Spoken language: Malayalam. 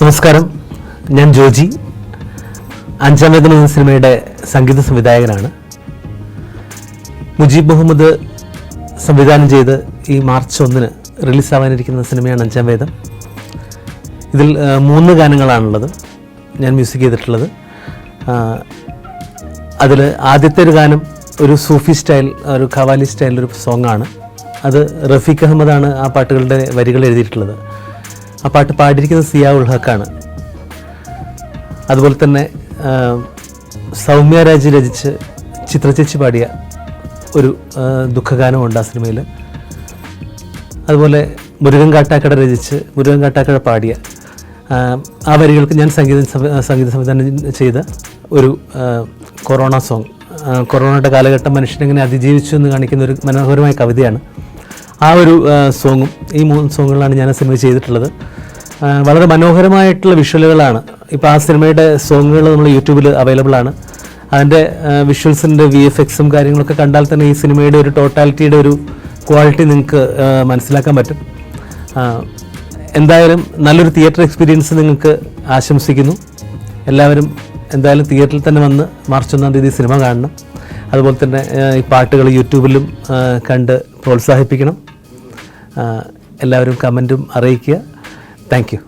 നമസ്കാരം, ഞാൻ ജോജി. അഞ്ചാം വേദന എന്ന സിനിമയുടെ സംഗീത സംവിധായകനാണ്. മുജീബ് മുഹമ്മദ് സംവിധാനം ചെയ്ത് ഈ മാർച്ച് 1 റിലീസാവാനിരിക്കുന്ന സിനിമയാണ് അഞ്ചാം വേദം. ഇതിൽ 3 ഗാനങ്ങളാണുള്ളത്, ഞാൻ മ്യൂസിക് ചെയ്തിട്ടുള്ളത്. അതിൽ ആദ്യത്തെ ഒരു ഗാനം ഒരു സൂഫി സ്റ്റൈൽ, ഒരു ഖവാലി സ്റ്റൈലിലൊരു സോങ്ങാണ്. അത് റഫീഖ് അഹമ്മദാണ് ആ പാട്ടുകളുടെ വരികൾ എഴുതിയിട്ടുള്ളത്. ആ പാട്ട് പാടിയിരിക്കുന്നത് സിയാ ഉൽ ഹക്കാണ്. അതുപോലെ തന്നെ സൗമ്യ രാജ് രചിച്ച് ചിത്രചേച്ചി പാടിയ ഒരു ദുഃഖഗാനമുണ്ട് ആ സിനിമയിൽ. അതുപോലെ മുരുകൻ കാട്ടാക്കട രചിച്ച് മുരുകൻ കാട്ടാക്കട പാടിയ ആ വരികൾക്ക് ഞാൻ സംഗീത സംവിധാനം ചെയ്ത ഒരു കൊറോണ സോങ്. കൊറോണയുടെ കാലഘട്ടം മനുഷ്യനെങ്ങനെ അതിജീവിച്ചു എന്ന് കാണിക്കുന്ന ഒരു മനോഹരമായ കവിതയാണ്. ആ ഒരു സോങ്ങും ഈ 3 സോങ്ങുകളാണ് ഞാൻ ആ സിനിമ ചെയ്തിട്ടുള്ളത്. വളരെ മനോഹരമായിട്ടുള്ള വിഷ്വലുകളാണ്. ഇപ്പോൾ ആ സിനിമയുടെ സോങ്ങുകൾ നമ്മൾ യൂട്യൂബിൽ അവൈലബിൾ ആണ്. അതിൻ്റെ വിഷ്വൽസിൻ്റെ VFXും കാര്യങ്ങളൊക്കെ കണ്ടാൽ തന്നെ ഈ സിനിമയുടെ ഒരു ടോട്ടാലിറ്റിയുടെ ഒരു ക്വാളിറ്റി നിങ്ങൾക്ക് മനസ്സിലാക്കാൻ പറ്റും. എന്തായാലും നല്ലൊരു തിയേറ്റർ എക്സ്പീരിയൻസ് നിങ്ങൾക്ക് ആശംസിക്കുന്നു. എല്ലാവരും എന്തായാലും തിയേറ്ററിൽ തന്നെ വന്ന് മാർച്ച് 1 സിനിമ കാണണം. അതുപോലെ തന്നെ ഈ പാട്ടുകൾ യൂട്യൂബിലും കണ്ട് പ്രോത്സാഹിപ്പിക്കണം. എല്ലാവരും കമൻറ്റും അറിയിക്കുക. Thank you.